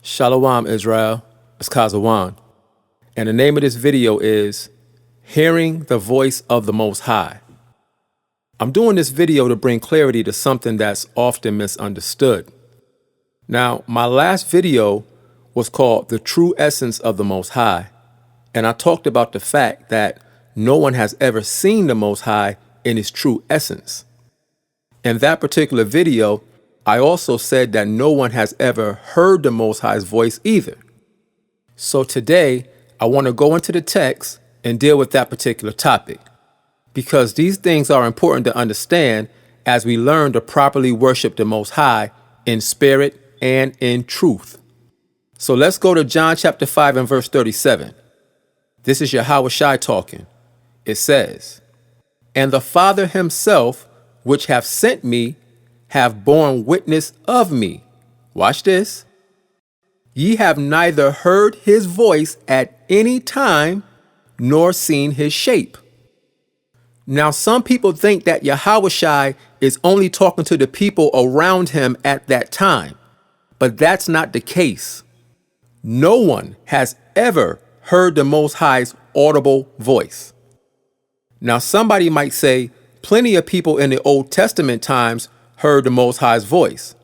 Shalom, Israel. It's Kazawan. And the name of this video is Hearing the Voice of the Most High. I'm doing this video to bring clarity to something that's often misunderstood. Now, my last video was called The True Essence of the Most High, and I talked about the fact that no one has ever seen the Most High in his true essence. In that particular video, I also said that no one has ever heard the Most High's voice either. So today, I want to go into the text and deal with that particular topic, because these things are important to understand as we learn to properly worship the Most High in spirit and in truth. So let's go to John chapter 5 and verse 37. This is Yahweh Shai talking. It says, "And the Father himself, which have sent me, have borne witness of me." Watch this. "Ye have neither heard his voice at any time, nor seen his shape." Now, some people think that Yahweh Shai is only talking to the people around him at that time, but that's not the case. No one has ever heard the Most High's audible voice. Now, somebody might say plenty of people in the Old Testament times heard the Most High's voice,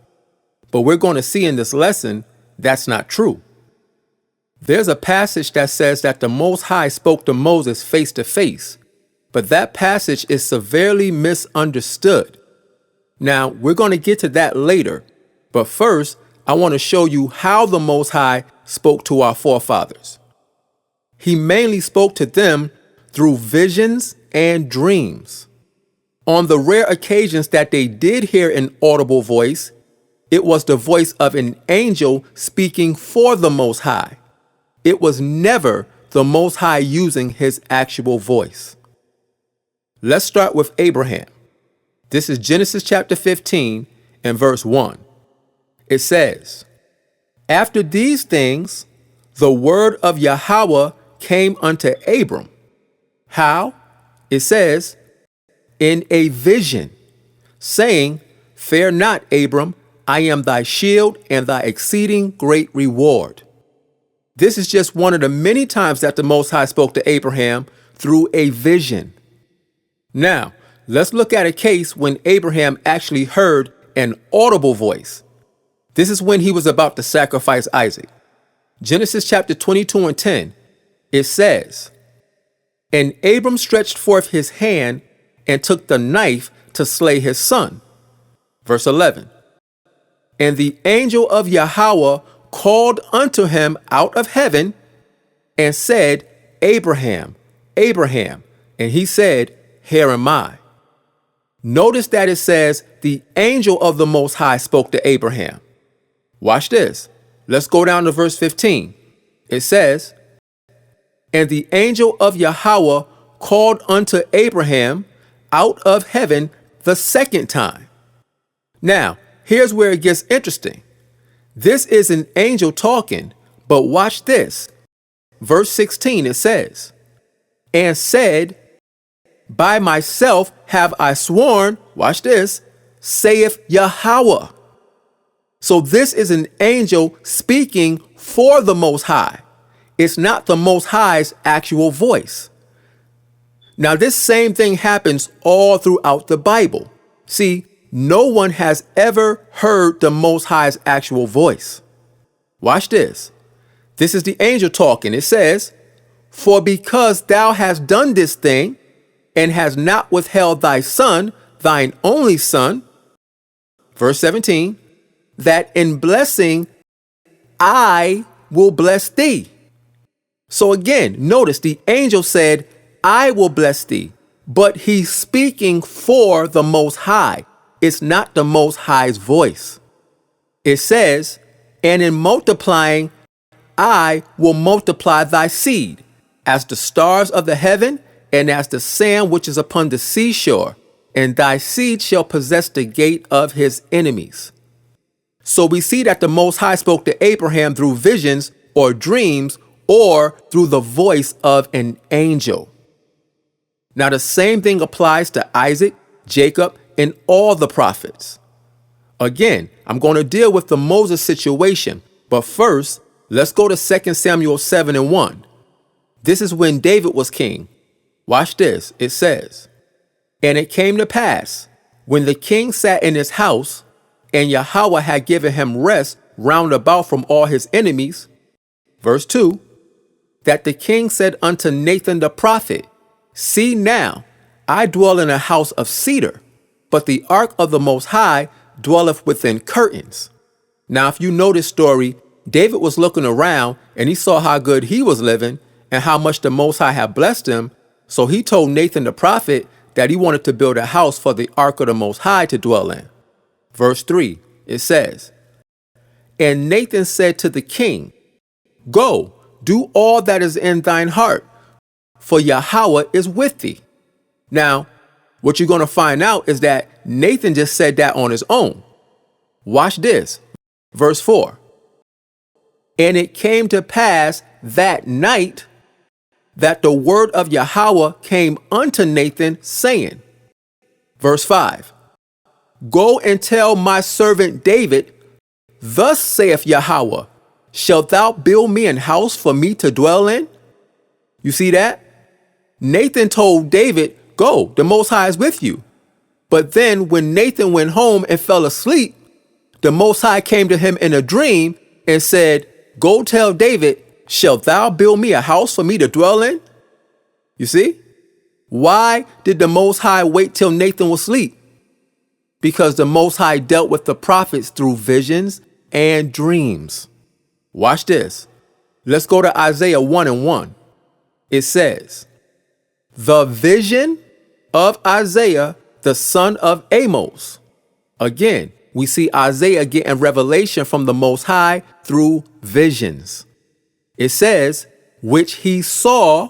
but we're going to see in this lesson that's not true. There's a passage that says that the Most High spoke to Moses face to face, but that passage is severely misunderstood. Now, we're going to get to that later, but first, I want to show you how the Most High spoke to our forefathers. He mainly spoke to them through visions and dreams. On the rare occasions that they did hear an audible voice, it was the voice of an angel speaking for the Most High. It was never the Most High using his actual voice. Let's start with Abraham. This is Genesis chapter 15 and verse 1. It says, "After these things, the word of Yahweh came unto Abram." How? It says, "In a vision, saying, Fear not, Abram, I am thy shield and thy exceeding great reward." This is just one of the many times that the Most High spoke to Abraham through a vision. Now, let's look at a case when Abraham actually heard an audible voice. This is when he was about to sacrifice Isaac. Genesis chapter 22 and 10, it says, "And Abram stretched forth his hand and took the knife to slay his son." Verse 11, "And the angel of Yahweh called unto him out of heaven and said, Abraham, Abraham. And he said, Here am I." Notice that it says the angel of the Most High spoke to Abraham. Watch this. Let's go down to verse 15. It says, "And the angel of Yahweh called unto Abraham out of heaven the second time." Now, here's where it gets interesting. This is an angel talking, but watch this. Verse 16, it says, "And said, By myself have I sworn," watch this, "saith Yahweh." So this is an angel speaking for the Most High. It's not the Most High's actual voice. Now, this same thing happens all throughout the Bible. See, no one has ever heard the Most High's actual voice. Watch this. This is the angel talking. It says, "For because thou hast done this thing, and hast not withheld thy son, thine only son," verse 17, "that in blessing I will bless thee." So again, notice the angel said, "I will bless thee," but he's speaking for the Most High. It's not the Most High's voice. It says, "And in multiplying, I will multiply thy seed as the stars of the heaven and as the sand which is upon the seashore, and thy seed shall possess the gate of his enemies." So we see that the Most High spoke to Abraham through visions or dreams or through the voice of an angel. Now, the same thing applies to Isaac, Jacob, and all the prophets. Again, I'm going to deal with the Moses situation, But first, let's go to 2 Samuel 7:1. This is when David was king. Watch this. It says, "And it came to pass, when the king sat in his house, and Yahweh had given him rest round about from all his enemies," verse 2, "that the king said unto Nathan the prophet, See now, I dwell in a house of cedar, but the ark of the Most High dwelleth within curtains." Now, if you know this story, David was looking around and he saw how good he was living and how much the Most High had blessed him. So he told Nathan the prophet that he wanted to build a house for the ark of the Most High to dwell in. Verse 3, it says, "And Nathan said to the king, Go, do all that is in thine heart, for Yahweh is with thee." Now, what you're going to find out is that Nathan just said that on his own. Watch this. Verse 4. "And it came to pass that night that the word of Yahweh came unto Nathan, saying," verse 5, "Go and tell my servant David, Thus saith Yahweh, Shalt thou build me an house for me to dwell in?" You see that? Nathan told David, "Go, the Most High is with you." But then when Nathan went home and fell asleep, the Most High came to him in a dream and said, "Go tell David, Shalt thou build me a house for me to dwell in?" You see? Why did the Most High wait till Nathan was asleep? Because the Most High dealt with the prophets through visions and dreams. Watch this. Let's go to Isaiah 1:1. It says, "The vision of Isaiah, the son of Amos." Again, we see Isaiah getting revelation from the Most High through visions. It says, "Which he saw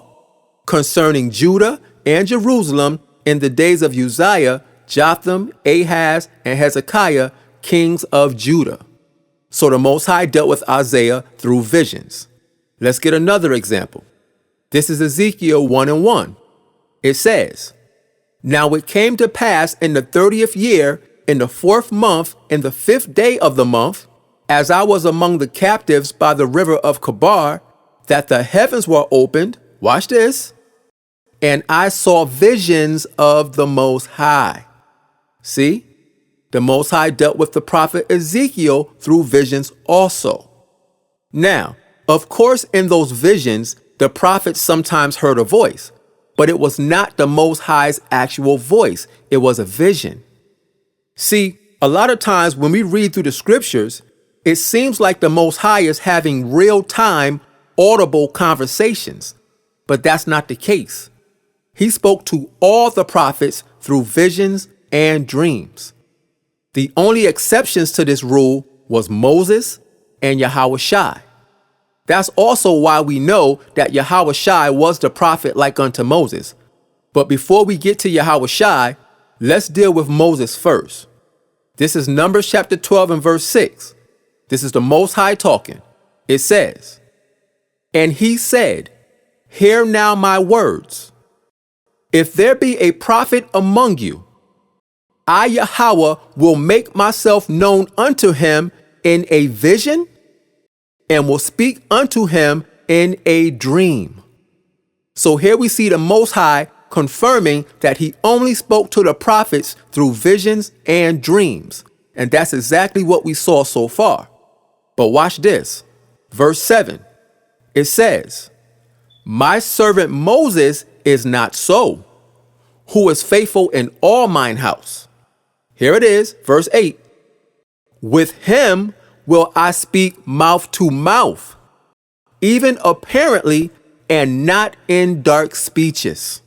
concerning Judah and Jerusalem in the days of Uzziah, Jotham, Ahaz, and Hezekiah, kings of Judah." So the Most High dealt with Isaiah through visions. Let's get another example. This is Ezekiel 1:1. It says, "Now it came to pass in the 30th year, in the 4th month, in the 5th day of the month, as I was among the captives by the river of Chebar, that the heavens were opened," watch this, "and I saw visions of the Most High." See, the Most High dealt with the prophet Ezekiel through visions also. Now, of course, in those visions, the prophet sometimes heard a voice, but it was not the Most High's actual voice. It was a vision. See, a lot of times when we read through the scriptures, it seems like the Most High is having real-time, audible conversations, but that's not the case. He spoke to all the prophets through visions and dreams. The only exceptions to this rule was Moses and Yahushua. That's also why we know that Yahushua was the prophet like unto Moses. But before we get to Yahushua, let's deal with Moses first. This is Numbers chapter 12 and verse 6. This is the Most High talking. It says, "And he said, Hear now my words. If there be a prophet among you, I, Yahweh, will make myself known unto him in a vision, and will speak unto him in a dream." So here we see the Most High confirming that he only spoke to the prophets through visions and dreams. And that's exactly what we saw so far. But watch this. Verse 7. It says, "My servant Moses is not so, who is faithful in all mine house." Here it is, verse 8. "With him will I speak mouth to mouth, even apparently, and not in dark speeches."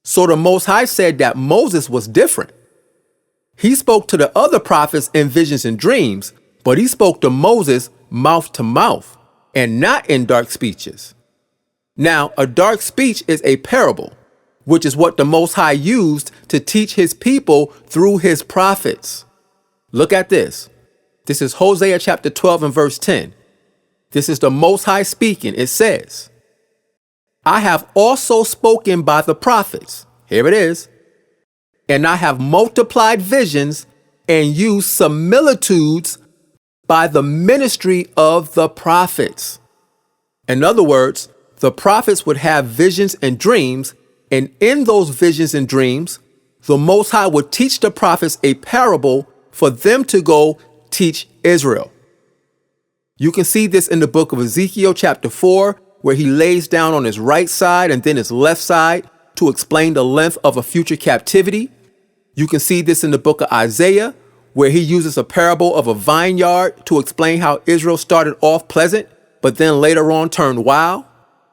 So the Most High said that Moses was different. He spoke to the other prophets in visions and dreams, but he spoke to Moses mouth to mouth and not in dark speeches. Now, a dark speech is a parable, which is what the Most High used to teach his people through his prophets. Look at this. This is Hosea chapter 12 and verse 10. This is the Most High speaking. It says, "I have also spoken by the prophets." Here it is. "And I have multiplied visions and used similitudes by the ministry of the prophets. In other words, the prophets would have visions and dreams, and in those visions and dreams, the Most High would teach the prophets a parable for them to go teach Israel. You can see this in the book of Ezekiel chapter 4, where he lays down on his right side and then his left side to explain the length of a future captivity. You can see this in the book of Isaiah, where he uses a parable of a vineyard to explain how Israel started off pleasant, but then later on turned wild.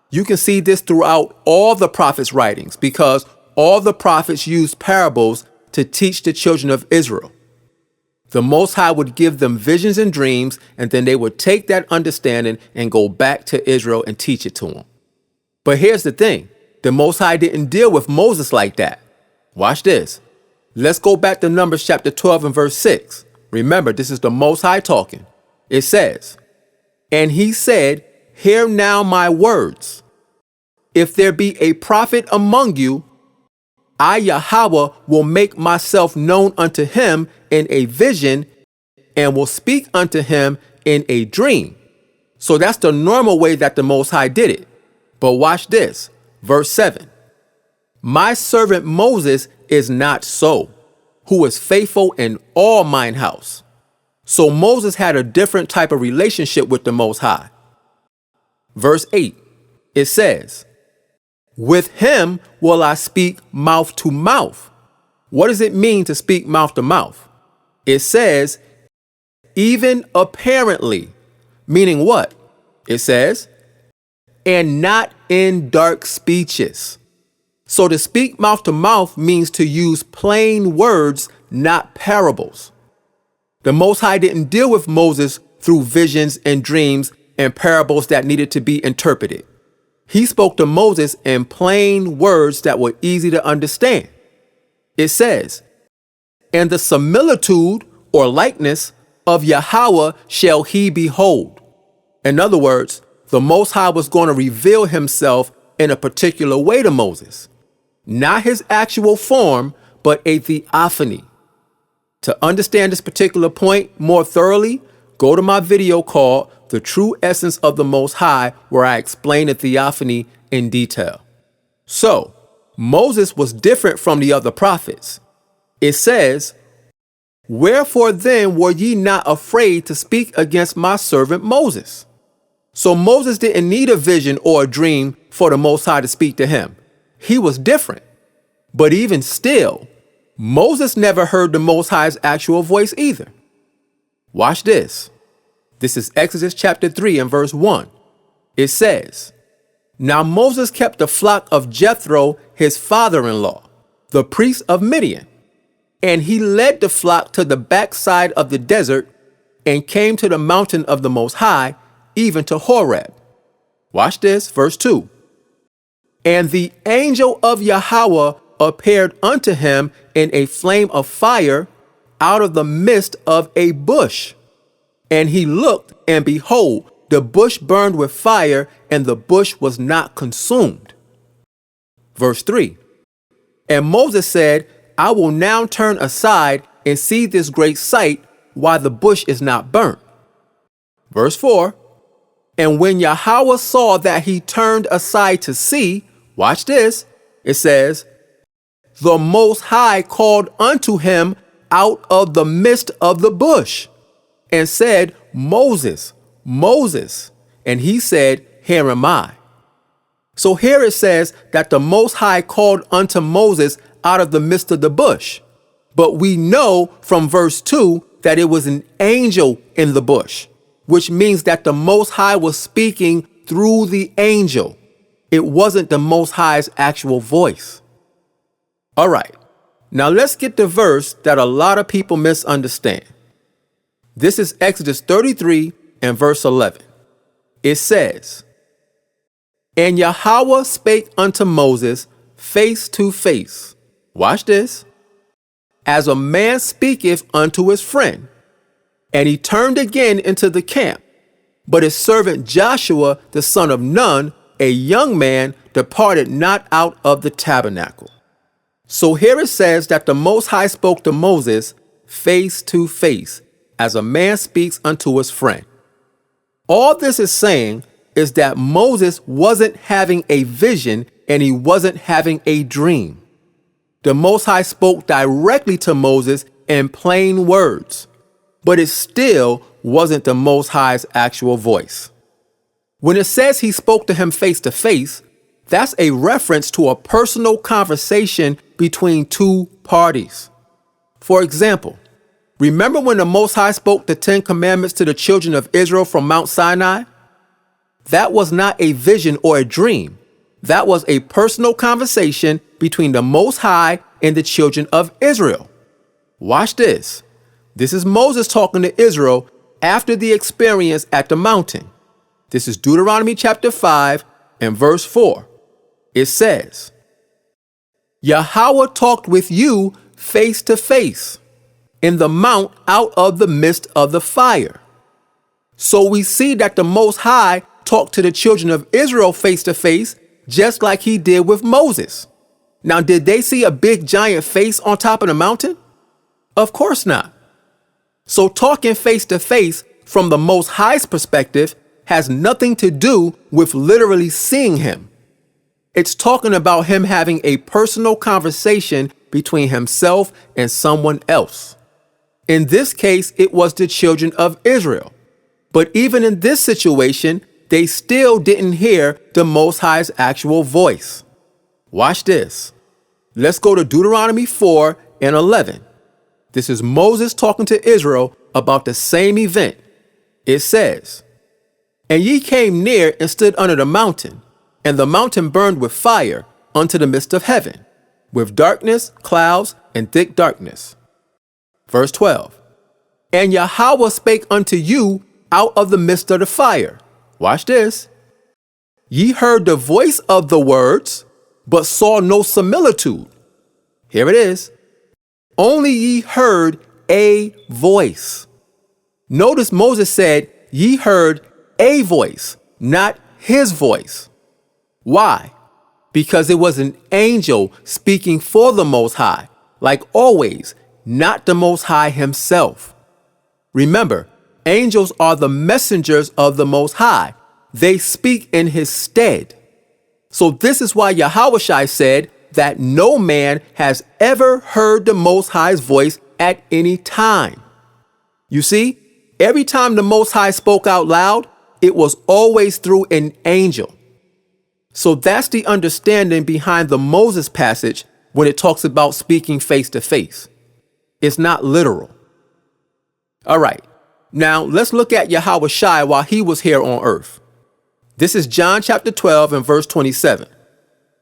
You can see this throughout all the prophets' writings because all the prophets used parables to teach the children of Israel. The Most High would give them visions and dreams, and then they would take that understanding and go back to Israel and teach it to them. But here's the thing. The Most High didn't deal with Moses like that. Watch this. Let's go back to Numbers chapter 12 and verse 6. Remember, this is the Most High talking. It says, "And he said, Hear now my words. If there be a prophet among you, I, Yahweh, will make myself known unto him in a vision and will speak unto him in a dream." So that's the normal way that the Most High did it. But watch this. Verse 7. "My servant Moses is not so, who is faithful in all mine house." So Moses had a different type of relationship with the Most High. Verse 8. It says, "With him will I speak mouth to mouth." What does it mean to speak mouth to mouth? It says, "even apparently," meaning what? It says, "and not in dark speeches." So to speak mouth to mouth means to use plain words, not parables. The Most High didn't deal with Moses through visions and dreams and parables that needed to be interpreted. He spoke to Moses in plain words that were easy to understand. It says, "And the similitude or likeness of Yahweh shall he behold." In other words, the Most High was going to reveal himself in a particular way to Moses. Not his actual form, but a theophany. To understand this particular point more thoroughly, go to my video called "The True Essence of the Most High," where I explain the theophany in detail. So, Moses was different from the other prophets. It says, "Wherefore then were ye not afraid to speak against my servant Moses?" So Moses didn't need a vision or a dream for the Most High to speak to him. He was different. But even still, Moses never heard the Most High's actual voice either. Watch this. This is Exodus chapter 3 and verse 1. It says, "Now Moses kept the flock of Jethro, his father-in-law, the priest of Midian. And he led the flock to the backside of the desert and came to the mountain of the Most High, even to Horeb." Watch this, verse 2. "And the angel of Yahweh appeared unto him in a flame of fire out of the midst of a bush. And he looked, and behold, the bush burned with fire, and the bush was not consumed." Verse 3. "And Moses said, I will now turn aside and see this great sight, why the bush is not burnt." Verse 4. "And when Yahweh saw that he turned aside to see," watch this, it says, "the Most High called unto him out of the midst of the bush, and said, Moses, Moses. And he said, Here am I." So here it says that the Most High called unto Moses out of the midst of the bush. But we know from verse 2 that it was an angel in the bush, which means that the Most High was speaking through the angel. It wasn't the Most High's actual voice. All right, now let's get the verse that a lot of people misunderstand. This is Exodus 33 and verse 11. It says, "And Yahweh spake unto Moses face to face." Watch this. "As a man speaketh unto his friend. And he turned again into the camp. But his servant Joshua, the son of Nun, a young man, departed not out of the tabernacle." So here it says that the Most High spoke to Moses face to face, as a man speaks unto his friend. All this is saying is that Moses wasn't having a vision and he wasn't having a dream. The Most High spoke directly to Moses in plain words, but it still wasn't the Most High's actual voice. When it says he spoke to him face to face, that's a reference to a personal conversation between two parties. For example, remember when the Most High spoke the 10 Commandments to the children of Israel from Mount Sinai? That was not a vision or a dream. That was a personal conversation between the Most High and the children of Israel. Watch this. This is Moses talking to Israel after the experience at the mountain. This is Deuteronomy chapter 5 and verse 4. It says, Yahweh talked with you face to face in the mount out of the midst of the fire. So we see that the Most High talked to the children of Israel face to face, just like he did with Moses. Now, did they see a big giant face on top of the mountain? Of course not. So talking face to face from the Most High's perspective has nothing to do with literally seeing him. It's talking about him having a personal conversation between himself and someone else. In this case, it was the children of Israel. But even in this situation, they still didn't hear the Most High's actual voice. Watch this. Let's go to Deuteronomy 4 and 11. This is Moses talking to Israel about the same event. It says, And ye came near and stood under the mountain, and the mountain burned with fire unto the midst of heaven, with darkness, clouds, and thick darkness. Verse 12. And Yahweh spake unto you out of the midst of the fire. Watch this. Ye heard the voice of the words, but saw no similitude. Here it is. Only ye heard a voice. Notice Moses said, ye heard a voice, not his voice. Why? Because it was an angel speaking for the Most High, like always, not the Most High himself. Remember, angels are the messengers of the Most High. They speak in his stead. So this is why Yahushua said that no man has ever heard the Most High's voice at any time. You see, every time the Most High spoke out loud, it was always through an angel. So that's the understanding behind the Moses passage when it talks about speaking face to face. It's not literal. All right. Now let's look at Yahushua while he was here on earth. This is John chapter 12 and verse 27.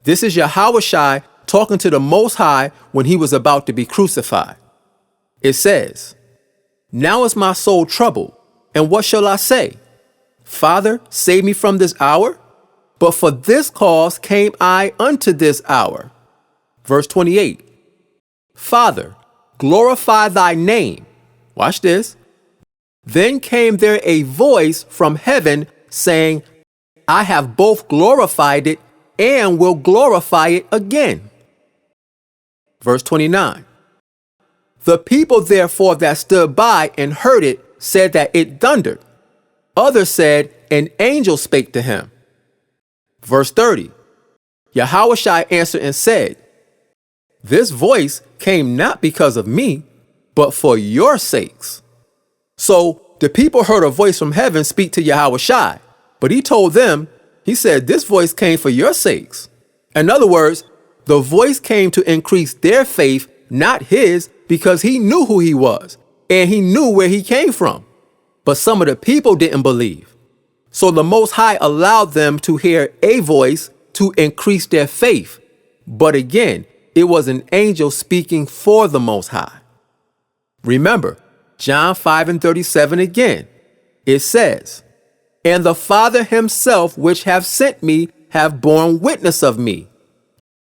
This is Yahushua talking to the Most High when he was about to be crucified. It says, Now is my soul troubled, and what shall I say? Father, save me from this hour? But for this cause came I unto this hour. Verse 28. Father, glorify thy name. Watch this. Then came there a voice from heaven saying, I have both glorified it and will glorify it again. Verse 29. The people therefore that stood by and heard it said that it thundered. Others said, an angel spake to him. Verse 30. Yahushua answered and said, This voice came not because of me, but for your sakes. So the people heard a voice from heaven speak to Yahushua, but he told them, he said, this voice came for your sakes. In other words, the voice came to increase their faith, not his, because he knew who he was and he knew where he came from. But some of the people didn't believe. So the Most High allowed them to hear a voice to increase their faith. But again, it was an angel speaking for the Most High. Remember, John 5 and 37 again. It says, And the Father himself which have sent me have borne witness of me.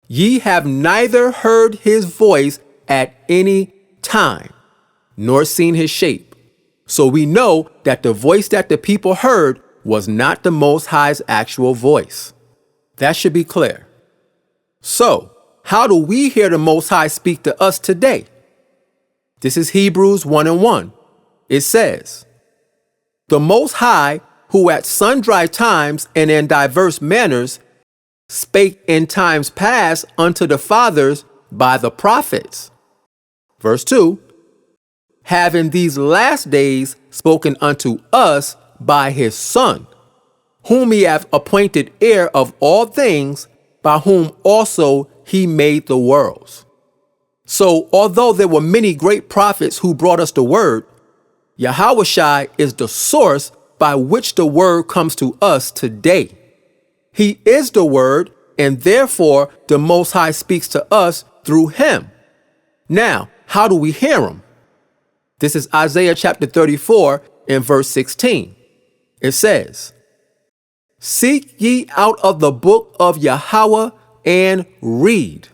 Ye have neither heard his voice at any time, nor seen his shape. So we know that the voice that the people heard was not the Most High's actual voice. That should be clear. So, how do we hear the Most High speak to us today? This is Hebrews 1 and 1. It says, "The Most High, who at sundry times and in diverse manners spake in times past unto the fathers by the prophets." Verse 2, "Having these last days spoken unto us by his Son, whom he hath appointed heir of all things, by whom also he made the worlds." So, although there were many great prophets who brought us the word, Yahushua is the source by which the word comes to us today. He is the word, and therefore the Most High speaks to us through him. Now, how do we hear him? This is Isaiah chapter 34 and verse 16. It says, "Seek ye out of the book of Yahweh and read."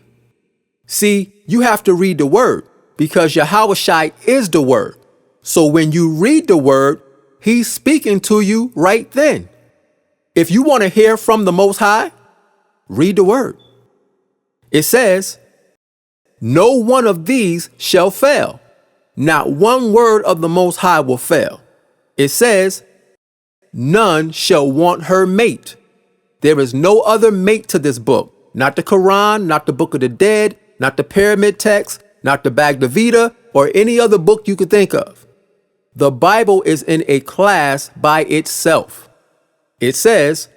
See, you have to read the word because Yahushua is the word. So when you read the word, he's speaking to you right then. If you want to hear from the Most High, read the word. It says, "No one of these shall fail. Not one word of the Most High will fail." It says, "None shall want her mate." There is no other mate to this book. Not the Quran, not the Book of the Dead, not the Pyramid Text, not the Bhagavad Gita, or any other book you could think of. The Bible is in a class by itself. It says,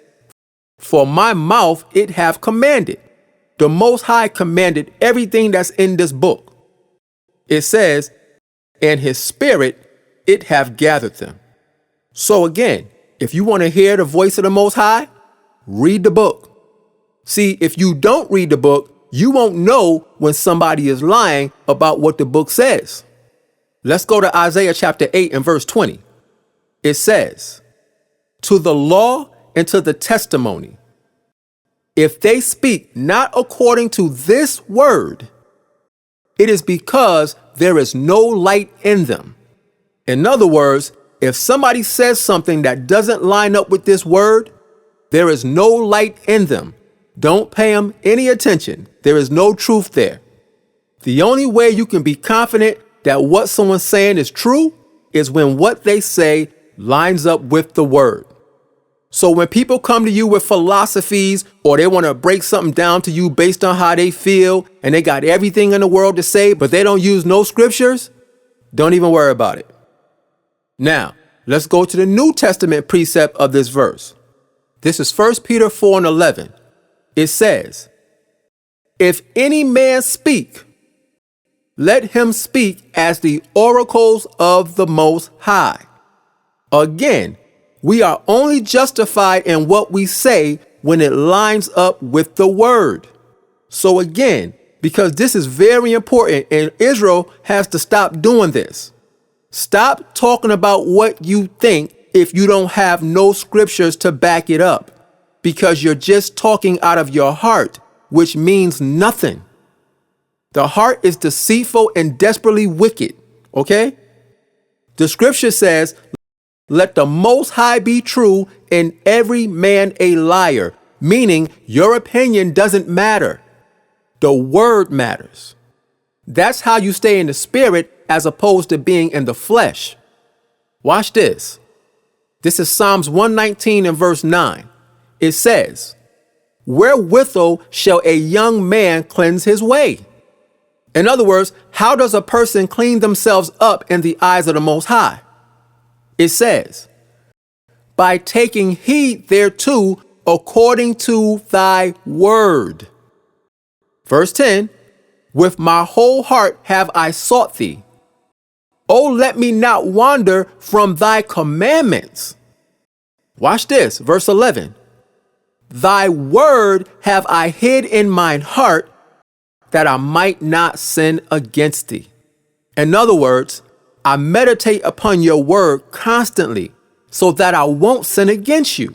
"For my mouth it hath commanded." The Most High commanded everything that's in this book. It says, "And his spirit it hath gathered them." So again, if you want to hear the voice of the Most High, read the book. See, if you don't read the book, you won't know when somebody is lying about what the book says. Let's go to Isaiah chapter 8 and verse 20. It says, "To the law and to the testimony, if they speak not according to this word, it is because there is no light in them." In other words, if somebody says something that doesn't line up with this word, there is no light in them. Don't pay them any attention. There is no truth there. The only way you can be confident that what someone's saying is true is when what they say lines up with the word. So when people come to you with philosophies or they want to break something down to you based on how they feel and they got everything in the world to say, but they don't use no scriptures, don't even worry about it. Now, let's go to the New Testament precept of this verse. This is 1 Peter 4 and 11. It says, "If any man speak, let him speak as the oracles of the Most High." Again, we are only justified in what we say when it lines up with the word. So again, because this is very important and Israel has to stop doing this. Stop talking about what you think if you don't have no scriptures to back it up, because you're just talking out of your heart, which means nothing. The heart is deceitful and desperately wicked, okay? The scripture says, "Let the Most High be true and every man a liar," meaning your opinion doesn't matter. The word matters. That's how you stay in the spirit as opposed to being in the flesh. Watch this. This is Psalms 119 and verse 9. It says, "Wherewithal shall a young man cleanse his way?" In other words, how does a person clean themselves up in the eyes of the Most High? It says, "By taking heed thereto according to thy word." Verse 10, "With my whole heart have I sought thee. Oh, let me not wander from thy commandments." Watch this, verse 11. "Thy word have I hid in mine heart, that I might not sin against thee." In other words, I meditate upon your word constantly so that I won't sin against you.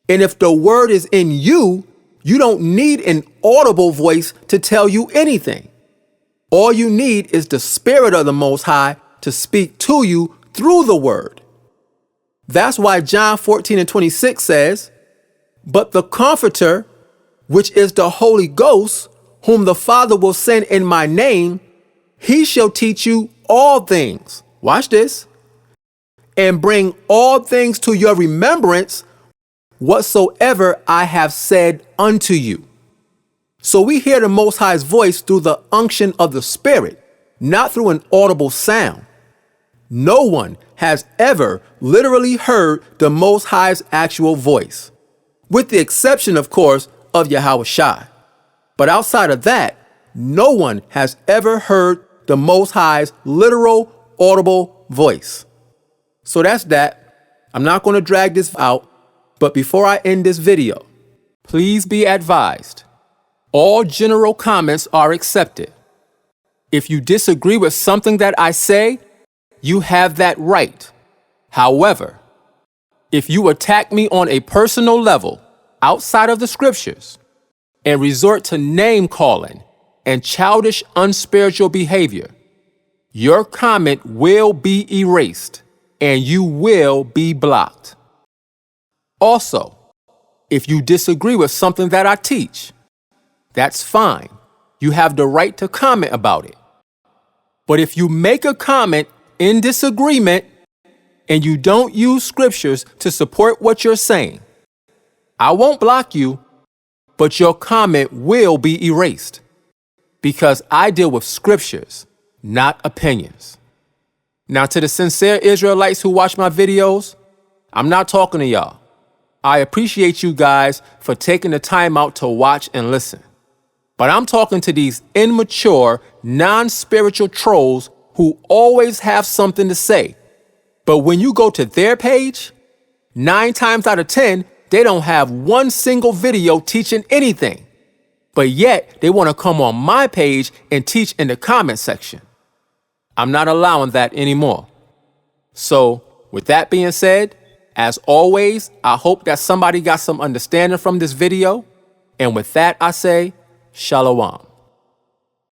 And if the word is in you, you don't need an audible voice to tell you anything. All you need is the Spirit of the Most High to speak to you through the word. That's why John 14 and 26 says, "But the Comforter, which is the Holy Ghost, whom the Father will send in my name, he shall teach you all things." Watch this. and bring all things to your remembrance whatsoever I have said unto you. So we hear the Most High's voice through the unction of the Spirit, not through an audible sound. No one has ever literally heard the Most High's actual voice, with the exception, of course, of Yahweh Shai. But outside of that, no one has ever heard the Most High's literal audible voice. So that's that. I'm not going to drag this out, but before I end this video, please be advised, all general comments are accepted. If you disagree with something that I say, you have that right. However, if you attack me on a personal level outside of the scriptures and resort to name calling and childish, unspiritual behavior, your comment will be erased and you will be blocked. Also, if you disagree with something that I teach, that's fine. You have the right to comment about it. But if you make a comment in disagreement and you don't use scriptures to support what you're saying, I won't block you, but your comment will be erased because I deal with scriptures, not opinions. Now, to the sincere Israelites who watch my videos, I'm not talking to y'all. I appreciate you guys for taking the time out to watch and listen. But I'm talking to these immature, non-spiritual trolls who always have something to say. But when you go to their page, 9 times out of 10, they don't have one single video teaching anything. But yet, they want to come on my page and teach in the comment section. I'm not allowing that anymore. So, with that being said, as always, I hope that somebody got some understanding from this video. And with that, I say, Shalom.